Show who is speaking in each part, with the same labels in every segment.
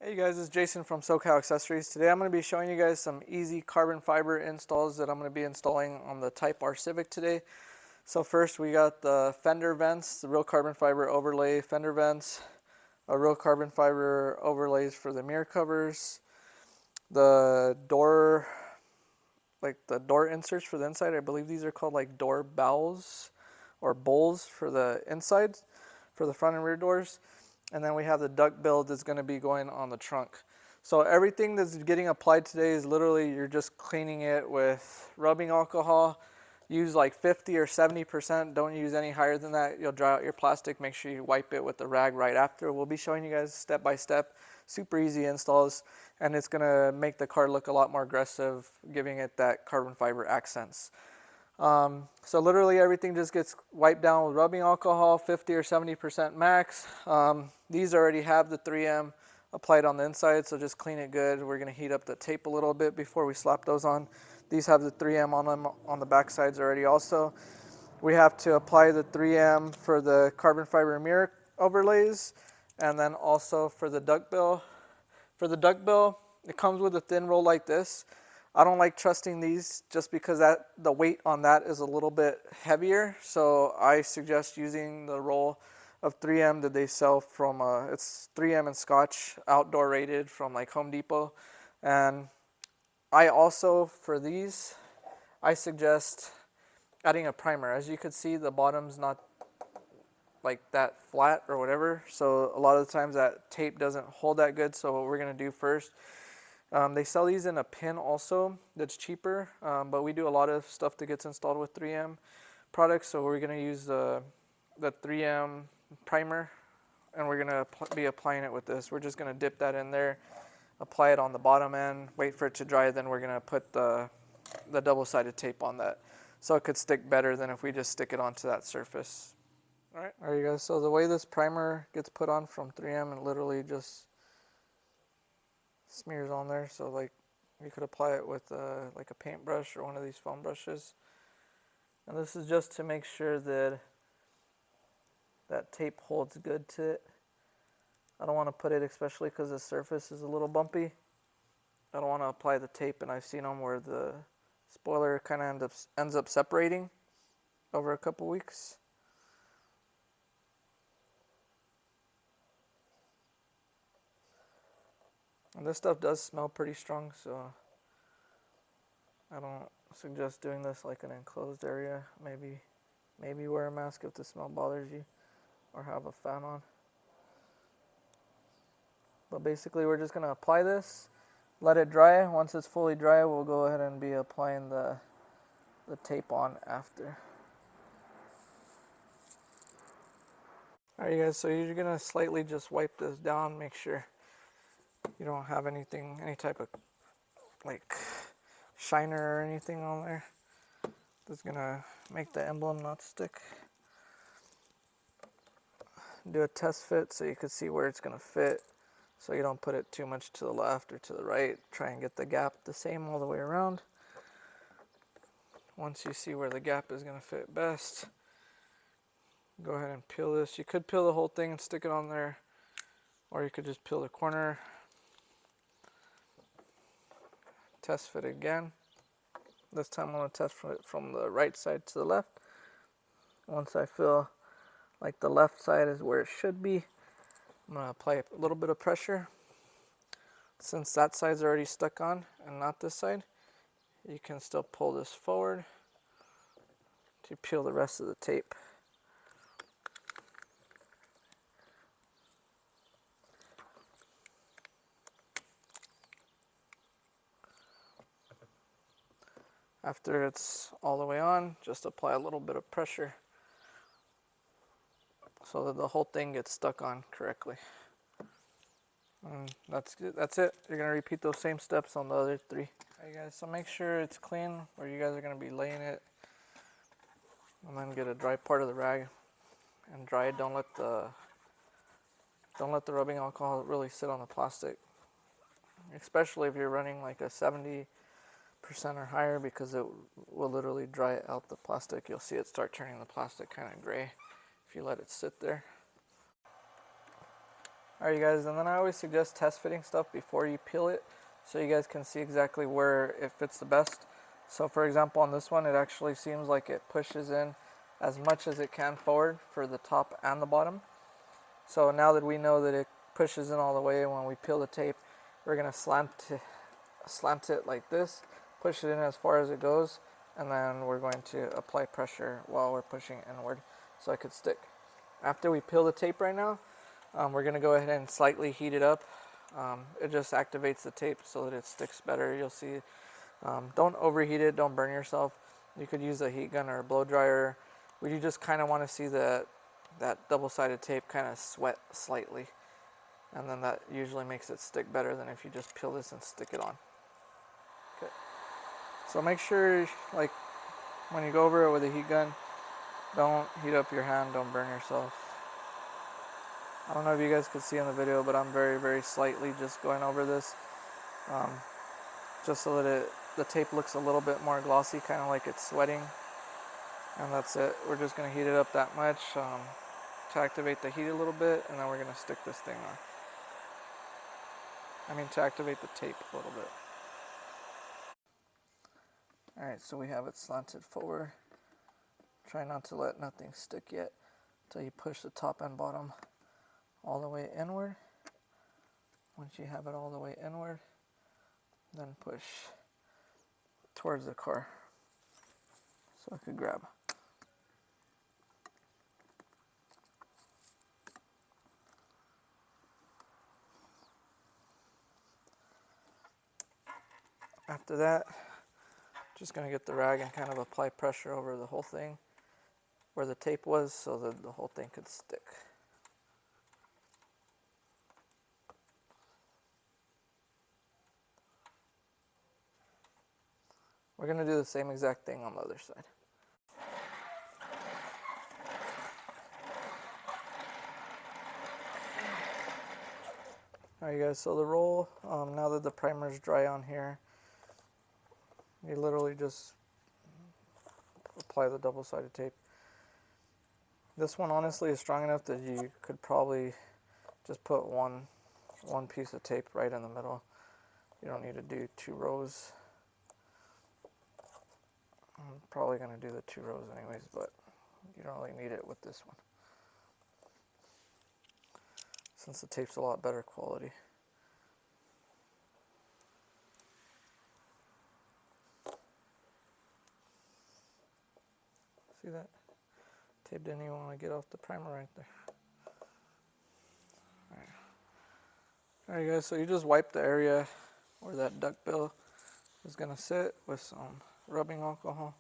Speaker 1: Hey guys, it's Jason from SoCal Accessories. Today I'm going to be showing you guys some easy carbon fiber installs that I'm going to be installing on the Type R Civic today. So first we got the fender vents, the real carbon fiber overlay fender vents, a real carbon fiber overlays for the mirror covers, the door, like the door inserts for the inside. I believe these are called like door bowels or bowls for the inside, for the front and rear doors. And then we have the duct build that's going to be going on the trunk. So everything that's getting applied today is literally you're just cleaning it with rubbing alcohol. Use like 50 or 70%. Don't use any higher than that. You'll dry out your plastic. Make sure you wipe it with the rag right after. We'll be showing you guys step by step. Super easy installs, and it's going to make the car look a lot more aggressive, giving it that carbon fiber accents. So literally everything just gets wiped down with rubbing alcohol, 50 or 70% max. These already have the 3M applied on the inside, so just clean it good. We're going to heat up the tape a little bit before we slap those on. These have the 3M on them on the back sides already also. We have to apply the 3M for the carbon fiber mirror overlays, and then also for the duct bill. For the duct bill, it comes with a thin roll like this. I don't like trusting these just because the weight on that is a little bit heavier. So I suggest using the roll of 3M that they sell from, it's 3M and Scotch, outdoor rated from like Home Depot. And I also, for these, I suggest adding a primer. As you can see, the bottom's not like that flat or whatever. So a lot of the times that tape doesn't hold that good. So what we're gonna do first, they sell these in a pin also that's cheaper, but we do a lot of stuff that gets installed with 3M products. So we're going to use the 3M primer, and we're going to be applying it with this. We're just going to dip that in there, apply it on the bottom end, wait for it to dry, then we're going to put the double-sided tape on that. So it could stick better than if we just stick it onto that surface. All right, you guys, so the way this primer gets put on from 3M, it literally just smears on there. So like you could apply it with like a paintbrush or one of these foam brushes. And this is just to make sure that that tape holds good to it. I don't want to put it, especially because the surface is a little bumpy. I don't want to apply the tape, and I've seen them where the spoiler kind of ends up separating over a couple weeks. And this stuff does smell pretty strong, so I don't suggest doing this like an enclosed area. Maybe wear a mask if the smell bothers you, or have a fan on. But basically we're just going to apply this, let it dry. Once it's fully dry, we'll go ahead and be applying the tape on after. Alright you guys, so you're going to slightly just wipe this down, make sure you don't have any type of like shiner or anything on there that's going to make the emblem not stick. Do a test fit so you can see where it's going to fit, so you don't put it too much to the left or to the right. Try and get the gap the same all the way around. Once you see where the gap is going to fit best, go ahead and peel this. You could peel the whole thing and stick it on there, or you could just peel the corner. Test fit again. This time I'm going to test it from the right side to the left. Once I feel like the left side is where it should be, I'm going to apply a little bit of pressure. Since that side's already stuck on and not this side, you can still pull this forward to peel the rest of the tape. After it's all the way on, just apply a little bit of pressure so that the whole thing gets stuck on correctly. And that's it. You're going to repeat those same steps on the other three. Alright guys, so make sure it's clean where you guys are going to be laying it. And then get a dry part of the rag and dry it. Don't let the rubbing alcohol really sit on the plastic. Especially if you're running like a 70% or higher, because it will literally dry out the plastic. You'll see it start turning the plastic kind of gray if you let it sit there. Alright you guys, and then I always suggest test fitting stuff before you peel it so you guys can see exactly where it fits the best. So for example on this one, it actually seems like it pushes in as much as it can forward for the top and the bottom. So now that we know that it pushes in all the way, when we peel the tape, we're going to slant it like this, push it in as far as it goes, and then we're going to apply pressure while we're pushing inward so it could stick. After we peel the tape right now, we're going to go ahead and slightly heat it up. It just activates the tape so that it sticks better. You'll see. Don't overheat it, don't burn yourself. You could use a heat gun or a blow dryer. You just kind of want to see that double-sided tape kind of sweat slightly. And then that usually makes it stick better than if you just peel this and stick it on. Okay. So make sure, like, when you go over it with a heat gun, don't heat up your hand, don't burn yourself. I don't know if you guys could see in the video, but I'm very, very slightly just going over this. Just so that the tape looks a little bit more glossy, kind of like it's sweating. And that's it. We're just going to heat it up that much to activate the heat a little bit, and then we're going to stick this thing on. To activate the tape a little bit. Alright, so we have it slanted forward. Try not to let nothing stick yet until you push the top and bottom all the way inward. Once you have it all the way inward, then push towards the car so I could grab. After that, just going to get the rag and kind of apply pressure over the whole thing where the tape was so that the whole thing could stick. We're going to do the same exact thing on the other side. Alright guys, so the roll, now that the primer is dry on here, you literally just apply the double-sided tape. This one honestly is strong enough that you could probably just put one piece of tape right in the middle. You don't need to do 2 rows. I'm probably going to do the 2 rows anyways, but you don't really need it with this one, since the tape's a lot better quality. See that? Tape didn't even want to get off the primer right there. Alright guys, so you just wipe the area where that duckbill is going to sit with some rubbing alcohol.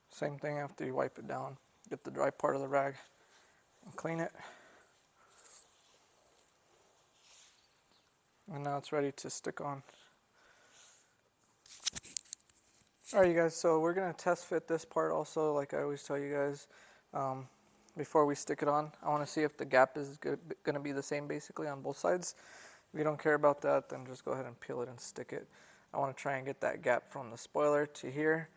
Speaker 1: Same thing after you wipe it down. Get the dry part of the rag and clean it. And now it's ready to stick on. Alright you guys, so we're going to test fit this part also, like I always tell you guys. Before we stick it on, I want to see if the gap is going to be the same basically on both sides. If you don't care about that, then just go ahead and peel it and stick it. I want to try and get that gap from the spoiler to here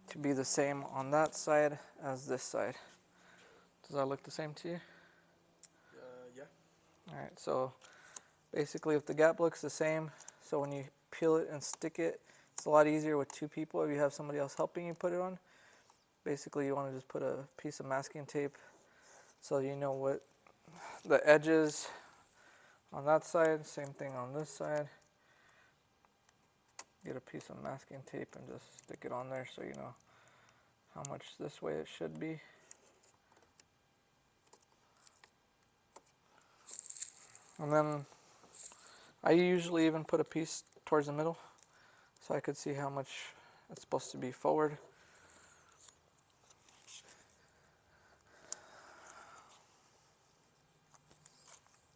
Speaker 1: to be the same on that side as this side. Does that look the same to you?
Speaker 2: Yeah.
Speaker 1: Alright, so basically if the gap looks the same, so when you peel it and stick it, it's a lot easier with 2 people if you have somebody else helping you put it on. Basically you want to just put a piece of masking tape so you know what the edges on that side, same thing on this side. Get a piece of masking tape and just stick it on there so you know how much this way it should be. And then I usually even put a piece towards the middle so I could see how much it's supposed to be forward.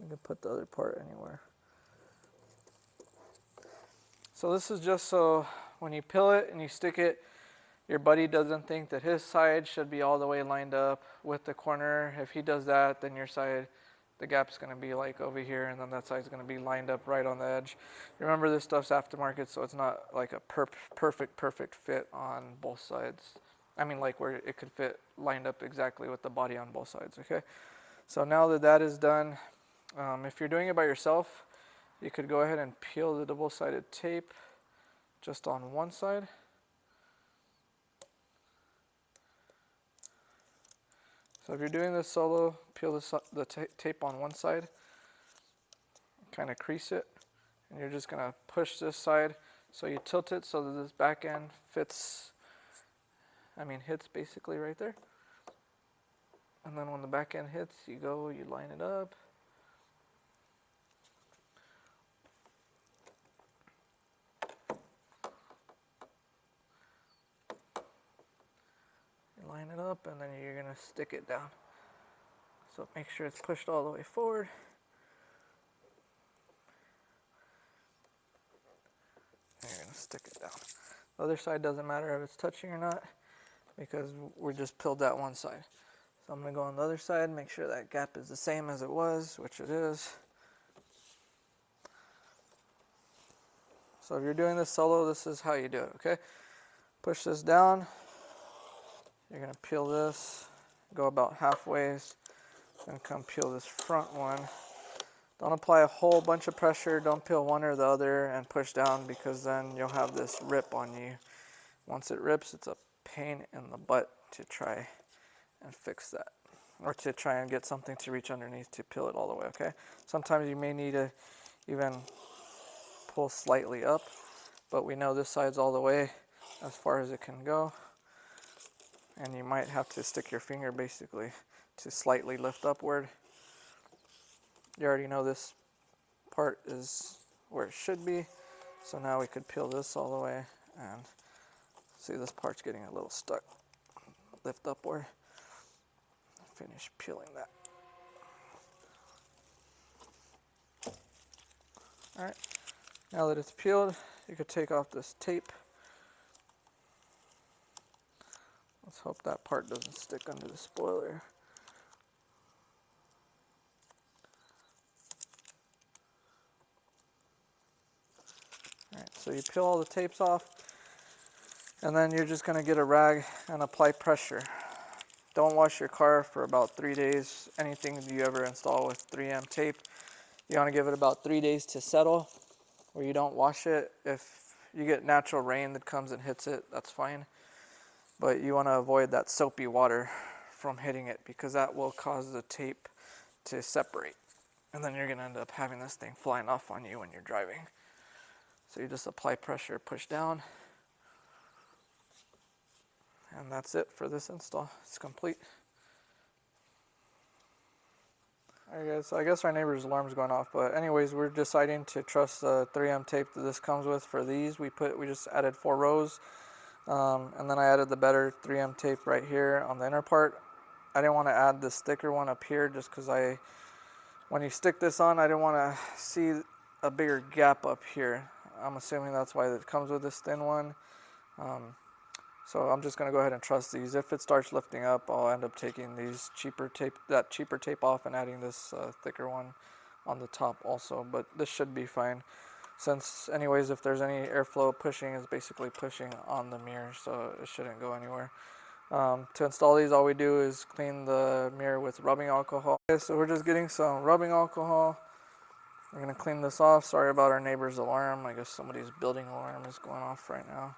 Speaker 1: You can put the other part anywhere. So this is just so when you peel it and you stick it, your buddy doesn't think that his side should be all the way lined up with the corner. If he does that, then your side, the gap's going to be like over here, and then that side's going to be lined up right on the edge. Remember, this stuff's aftermarket, so it's not like a perfect fit on both sides. I mean, like where it could fit lined up exactly with the body on both sides, okay? So now that that is done, if you're doing it by yourself, you could go ahead and peel the double-sided tape just on one side. So if you're doing this solo, peel the tape on one side, kind of crease it, and you're just gonna push this side. So you tilt it so that this back end hits basically right there. And then when the back end hits, you line it up. You line it up, and then you're gonna stick it down. So make sure it's pushed all the way forward. And you're gonna stick it down. The other side doesn't matter if it's touching or not, because we just peeled that one side. So I'm gonna go on the other side, make sure that gap is the same as it was, which it is. So if you're doing this solo, this is how you do it, okay? Push this down. You're gonna peel this, go about halfway, and come peel this front one. Don't apply a whole bunch of pressure. Don't peel one or the other and push down, because then you'll have this rip on you. Once it rips, it's a pain in the butt to try and fix that, or to try and get something to reach underneath to peel it all the way, okay? Sometimes you may need to even pull slightly up, but we know this side's all the way as far as it can go. And you might have to stick your finger basically to slightly lift upward. You already know this part is where it should be. So now we could peel this all the way, and see, this part's getting a little stuck. Lift upward. Finish peeling that. Alright, now that it's peeled, you could take off this tape. Let's hope that part doesn't stick under the spoiler. Alright, so you peel all the tapes off, and then you're just going to get a rag and apply pressure. Don't wash your car for about 3 days. Anything you ever install with 3M tape, you want to give it about 3 days to settle, where you don't wash it. If you get natural rain that comes and hits it, that's fine. But you want to avoid that soapy water from hitting it, because that will cause the tape to separate. And then you're going to end up having this thing flying off on you when you're driving. So you just apply pressure, push down. And that's it for this install. It's complete. Alright guys, so I guess our neighbor's alarm's going off, but anyways, we're deciding to trust the 3M tape that this comes with for these. We just added 4 rows, and then I added the better 3M tape right here on the inner part. I didn't want to add this thicker one up here just because when you stick this on, I didn't want to see a bigger gap up here. I'm assuming that's why it comes with this thin one. So I'm just going to go ahead and trust these. If it starts lifting up, I'll end up taking that cheaper tape off and adding this thicker one on the top also. But this should be fine, since anyways, if there's any airflow pushing, it's basically pushing on the mirror, so it shouldn't go anywhere. To install these, all we do is clean the mirror with rubbing alcohol. Okay, so we're just getting some rubbing alcohol. We're going to clean this off. Sorry about our neighbor's alarm. I guess somebody's building alarm is going off right now.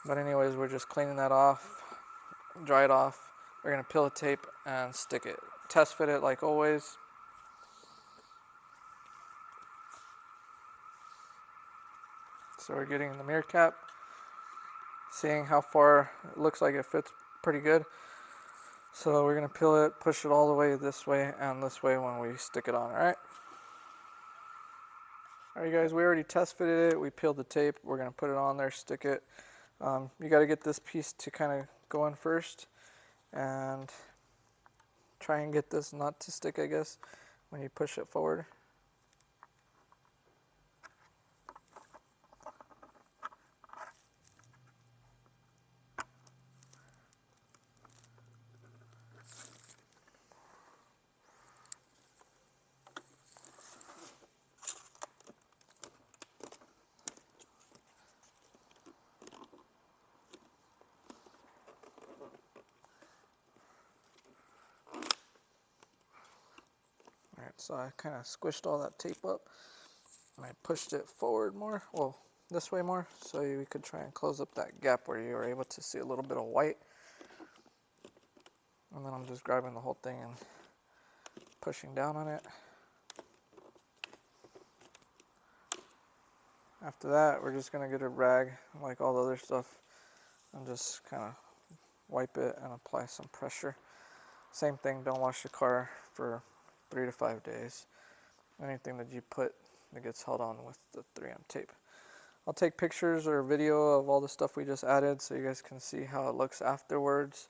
Speaker 1: But anyways, we're just cleaning that off, dry it off. We're going to peel the tape and stick it. Test fit it like always. So we're getting the mirror cap, seeing how far it looks like it fits pretty good. So we're going to peel it, push it all the way this way and this way when we stick it on, alright? Alright guys, we already test fitted it. We peeled the tape. We're going to put it on there, stick it. You got to get this piece to kind of go in first and try and get this nut to stick, I guess, when you push it forward. So I kind of squished all that tape up and I pushed it forward more, well, this way more, so we could try and close up that gap where you were able to see a little bit of white. And then I'm just grabbing the whole thing and pushing down on it. After that, we're just gonna get a rag, like all the other stuff, and just kind of wipe it and apply some pressure. Same thing, don't wash the car for 3 to 5 days. Anything that you put that gets held on with the 3M tape. I'll take pictures or video of all the stuff we just added so you guys can see how it looks afterwards.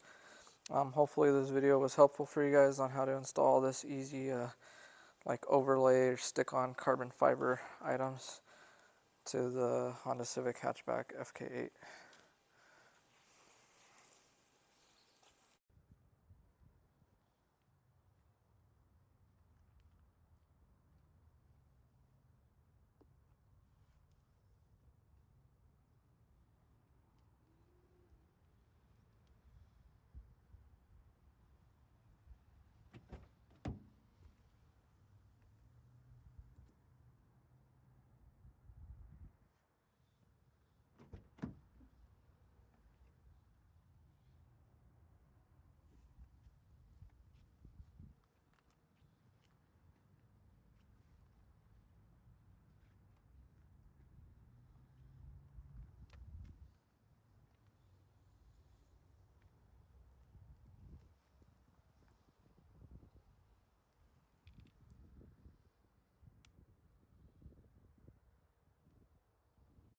Speaker 1: Hopefully this video was helpful for you guys on how to install this easy like overlay or stick-on carbon fiber items to the Honda Civic hatchback FK8.